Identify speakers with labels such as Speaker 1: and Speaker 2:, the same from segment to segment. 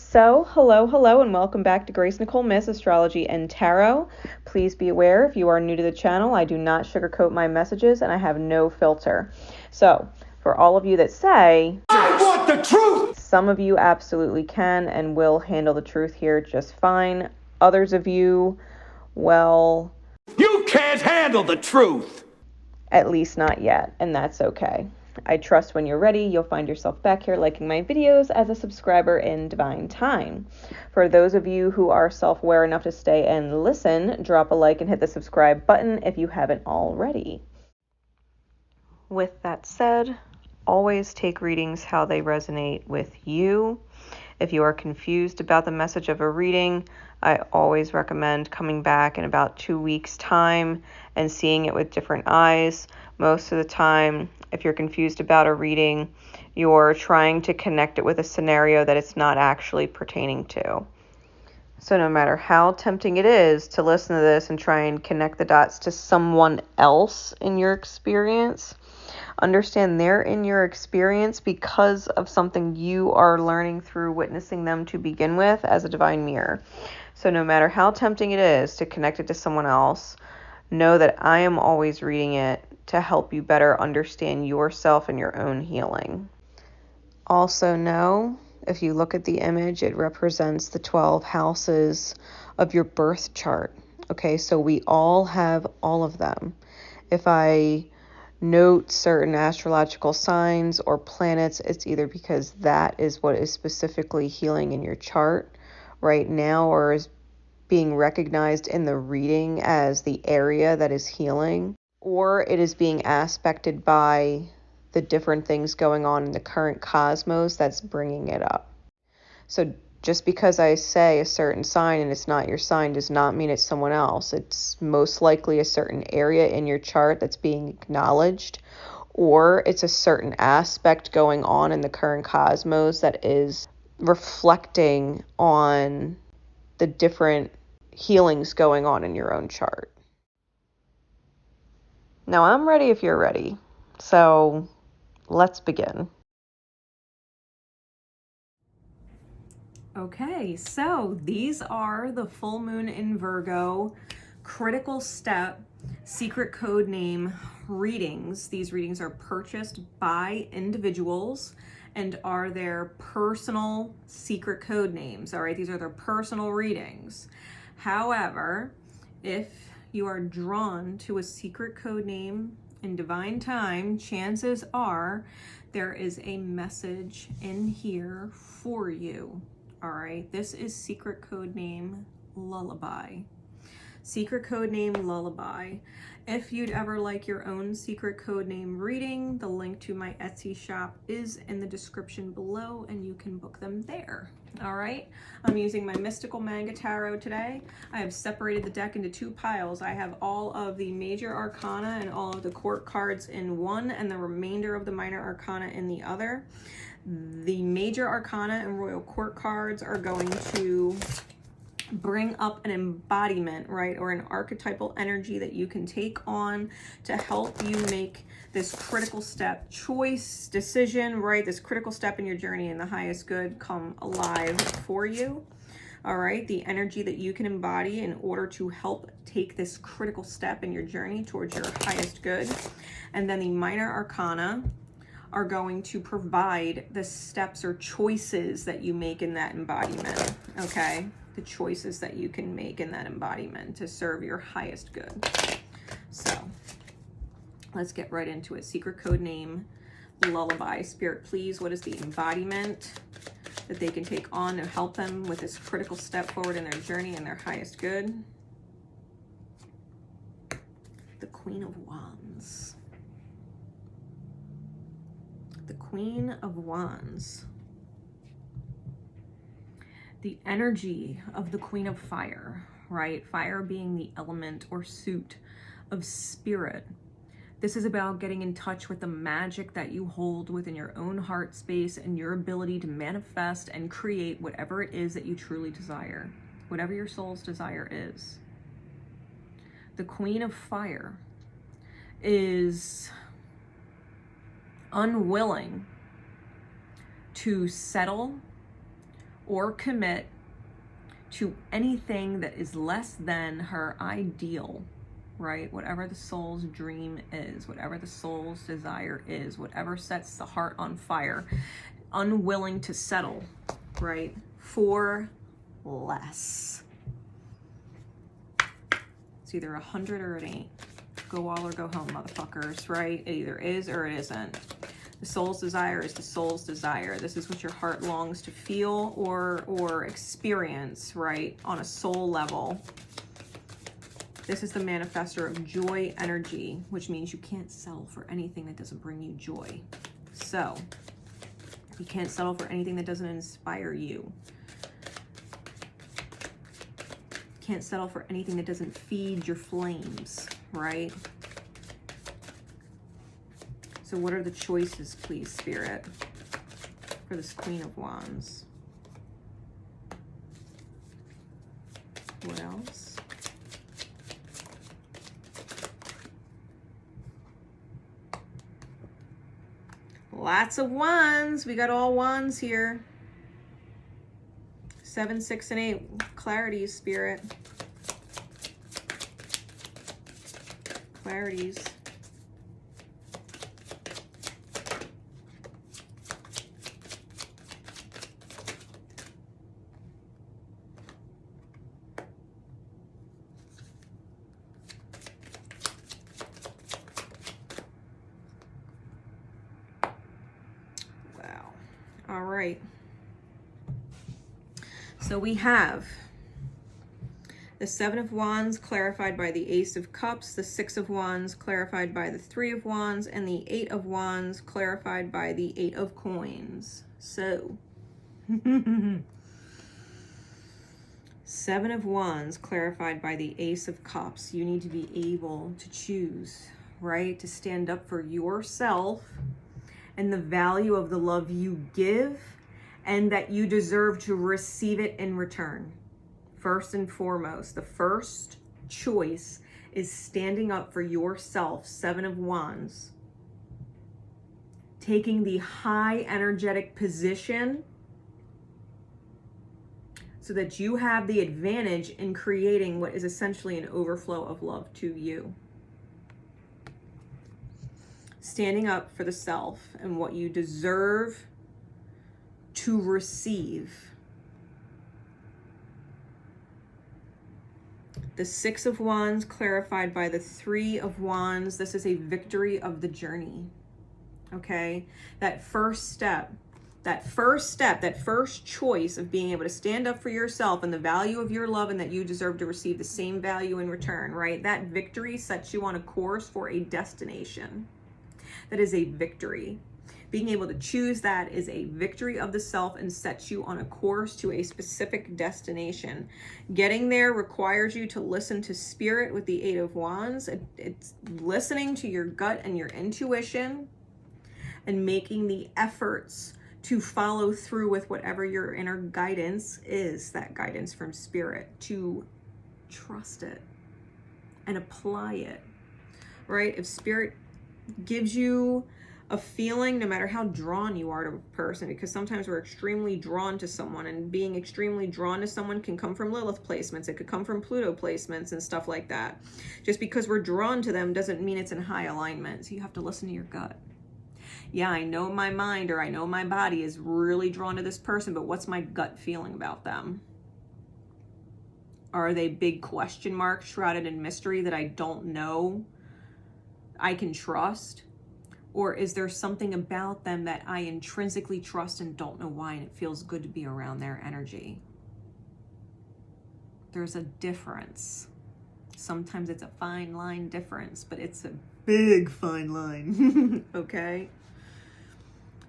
Speaker 1: So, hello, and welcome back to Nicole Myths, Astrology and Tarot. Please be aware, if you are new to the channel, I do not sugarcoat my messages and I have no filter. So, for all of you that say,
Speaker 2: I want the truth!
Speaker 1: Some of you absolutely can and will handle the truth here just fine. Others of you, well,
Speaker 2: you can't handle the truth!
Speaker 1: At least not yet, and that's okay. I trust when you're ready, you'll find yourself back here liking my videos as a subscriber in divine time. For those of you who are self-aware enough to stay and listen, drop a like and hit the subscribe button if you haven't already. With that said, always take readings how they resonate with you. If you are confused about the message of a reading, I always recommend coming back in about 2 weeks' time and seeing it with different eyes. Most of the time, if you're confused about a reading, you're trying to connect it with a scenario that it's not actually pertaining to. So no matter how tempting it is to listen to this and try and connect the dots to someone else in your experience, understand they're in your experience because of something you are learning through witnessing them to begin with as a divine mirror. So no matter how tempting it is to connect it to someone else, know that I am always reading it to help you better understand yourself and your own healing. Also know, if you look at the image, it represents the 12 houses of your birth chart. Okay, so we all have all of them. If I note certain astrological signs or planets, it's either because that is what is specifically healing in your chart right now or is being recognized in the reading as the area that is healing, or it is being aspected by the different things going on in the current cosmos that's bringing it up. So just because I say a certain sign and it's not your sign does not mean it's someone else. It's most likely a certain area in your chart that's being acknowledged, or it's a certain aspect going on in the current cosmos that is reflecting on the different healings going on in your own chart. Now I'm ready if you're ready. So let's begin. Okay, so these are the full moon in Virgo critical step secret code name readings. These readings are purchased by individuals and are their personal secret code names. All right, these are their personal readings. However, if you are drawn to a secret code name in divine time, chances are there is a message in here for you. All right, this is secret code name Lullaby. Secret code name Lullaby. If you'd ever like your own secret code name reading, the link to my Etsy shop is in the description below and you can book them there. All right, I'm using my Mystical Manga Tarot today. I have separated the deck into 2 piles. I have all of the major arcana and all of the court cards in one and the remainder of the minor arcana in the other. The major arcana and royal court cards are going to bring up an embodiment, right, or an archetypal energy that you can take on to help you make this critical step, choice, decision, right, this critical step in your journey in the highest good come alive for you. All right, the energy that you can embody in order to help take this critical step in your journey towards your highest good. And then the minor arcana are going to provide the steps or choices that you make in that embodiment, okay? The choices that you can make in that embodiment to serve your highest good. So let's get right into it. Secret code name Lullaby. Spirit, please, what is the embodiment that they can take on to help them with this critical step forward in their journey and their highest good? The Queen of Wands. The Queen of Wands. The energy of the Queen of Fire, right? Fire being the element or suit of spirit. This is about getting in touch with the magic that you hold within your own heart space and your ability to manifest and create whatever it is that you truly desire, whatever your soul's desire is. The Queen of Fire is unwilling to settle or commit to anything that is less than her ideal, right? Whatever the soul's dream is, whatever the soul's desire is, whatever sets the heart on fire, unwilling to settle, right? For less. It's either 100 or it ain't. Go all or go home, motherfuckers, right? It either is or it isn't. The soul's desire is the soul's desire. This is what your heart longs to feel or experience, right? On a soul level. This is the manifestor of joy energy, which means you can't settle for anything that doesn't bring you joy. So, you can't settle for anything that doesn't inspire you. Can't settle for anything that doesn't feed your flames, right? So what are the choices, please, Spirit, for this Queen of Wands? What else? Lots of wands. We got all wands here. 7, 6, and 8. Clarities, Spirit. Clarities. Wow. All right. So we have the 7 of Wands clarified by the Ace of Cups, the 6 of Wands clarified by the 3 of Wands, and the 8 of Wands clarified by the 8 of Coins. So, 7 of Wands clarified by the Ace of Cups. You need to be able to choose, right? To stand up for yourself and the value of the love you give, and that you deserve to receive it in return. First and foremost, the first choice is standing up for yourself, 7 of Wands. Taking the high energetic position so that you have the advantage in creating what is essentially an overflow of love to you. Standing up for the self and what you deserve to receive. The 6 of Wands clarified by the 3 of Wands. This is a victory of the journey. Okay? That first step, that first choice of being able to stand up for yourself and the value of your love, and that you deserve to receive the same value in return, right? That victory sets you on a course for a destination. That is a victory. Being able to choose that is a victory of the self and sets you on a course to a specific destination. Getting there requires you to listen to Spirit with the 8 of Wands. It's listening to your gut and your intuition and making the efforts to follow through with whatever your inner guidance is, that guidance from Spirit, to trust it and apply it, right? If Spirit gives you a feeling, no matter how drawn you are to a person, because sometimes we're extremely drawn to someone, and being extremely drawn to someone can come from Lilith placements, it could come from Pluto placements and stuff like that. Just because we're drawn to them doesn't mean it's in high alignment. So you have to listen to your gut. Yeah, I know my mind or I know my body is really drawn to this person, but what's my gut feeling about them? Are they big question marks shrouded in mystery that I don't know I can trust? Or is there something about them that I intrinsically trust and don't know why, and it feels good to be around their energy? There's a difference. Sometimes it's a fine line difference, but it's a big fine line, okay?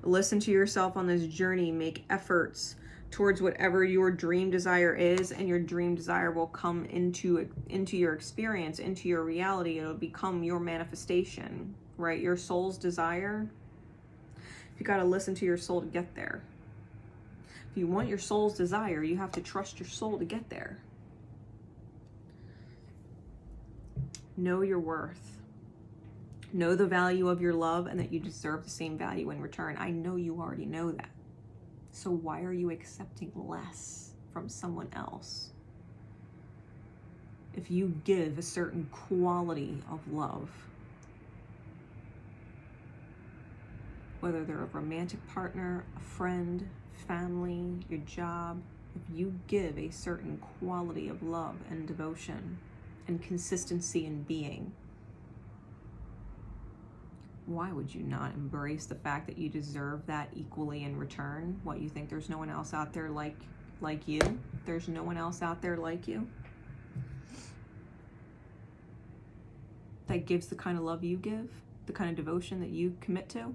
Speaker 1: Listen to yourself on this journey. Make efforts towards whatever your dream desire is, and your dream desire will come into your experience, into your reality. It'll become your manifestation, right? Your soul's desire. You got to listen to your soul to get there. If you want your soul's desire, you have to trust your soul to get there. Know your worth. Know the value of your love and that you deserve the same value in return. I know you already know that. So why are you accepting less from someone else? If you give a certain quality of love, whether they're a romantic partner, a friend, family, your job, if you give a certain quality of love and devotion and consistency in being, why would you not embrace the fact that you deserve that equally in return? What, you think there's no one else out there like you? There's no one else out there like you that gives the kind of love you give, the kind of devotion that you commit to?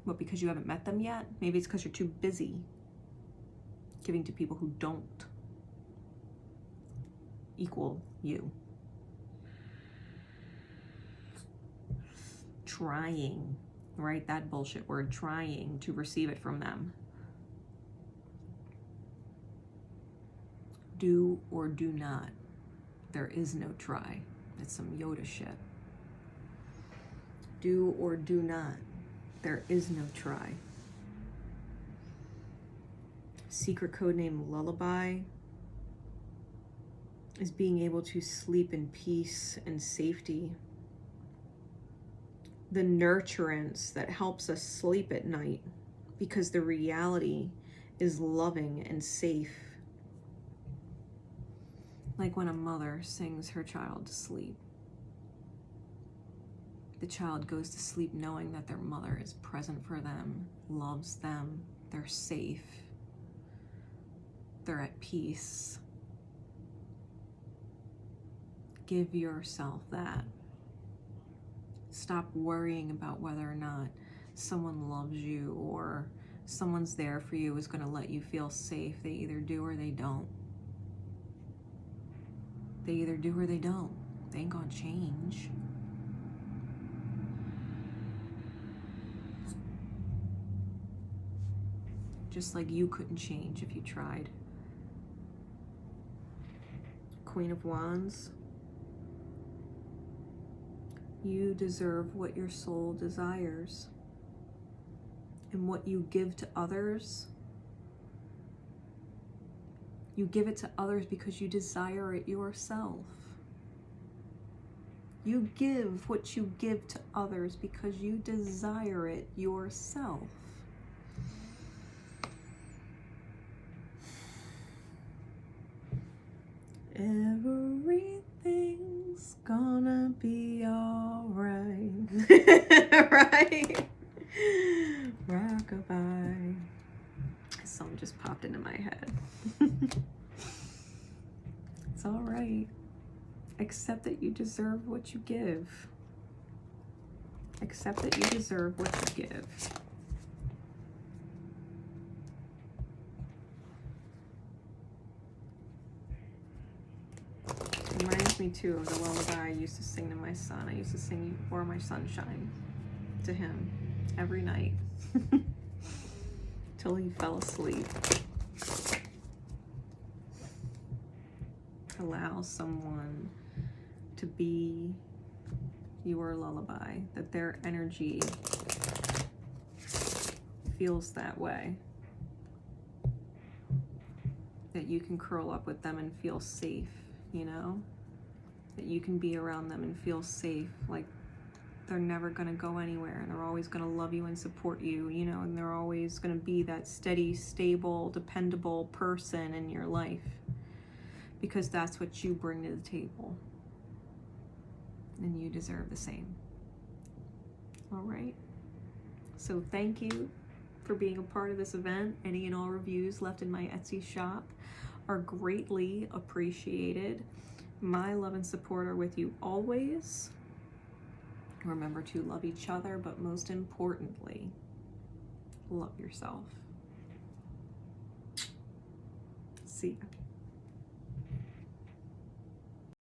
Speaker 1: What, because you haven't met them yet? Maybe it's because you're too busy giving to people who don't equal you. Trying, right? That bullshit word, trying to receive it from them. Do or do not. There is no try. It's some Yoda shit. Do or do not. There is no try. Secret code name Lullaby is being able to sleep in peace and safety. The nurturance that helps us sleep at night, because the reality is loving and safe. Like when a mother sings her child to sleep. The child goes to sleep knowing that their mother is present for them, loves them, they're safe, they're at peace. Give yourself that. Stop worrying about whether or not someone loves you or someone's there for you is going to let you feel safe. They either do or they don't. They either do or they don't. They ain't gonna change. Just like you couldn't change if you tried. Queen of Wands. You deserve what your soul desires. And what you give to others, you give it to others because you desire it yourself. You give what you give to others because you desire it yourself. Everything's gonna be alright. Right? Rockabye. This song just popped into my head. It's alright. Accept that you deserve what you give. Accept that you deserve what you give. Reminds me too of the lullaby I used to sing to my son. I used to sing "You Are My Sunshine" to him every night till he fell asleep. Allow someone to be your lullaby, that their energy feels that way, that you can curl up with them and feel safe, you know, that you can be around them and feel safe, like they're never going to go anywhere and they're always going to love you and support you, you know, and they're always going to be that steady, stable, dependable person in your life, because that's what you bring to the table. And you deserve the same. All right. So thank you for being a part of this event. Any and all reviews left in my Etsy shop are greatly appreciated. My love and support are with you always. Remember to love each other, but most importantly, love yourself. See ya.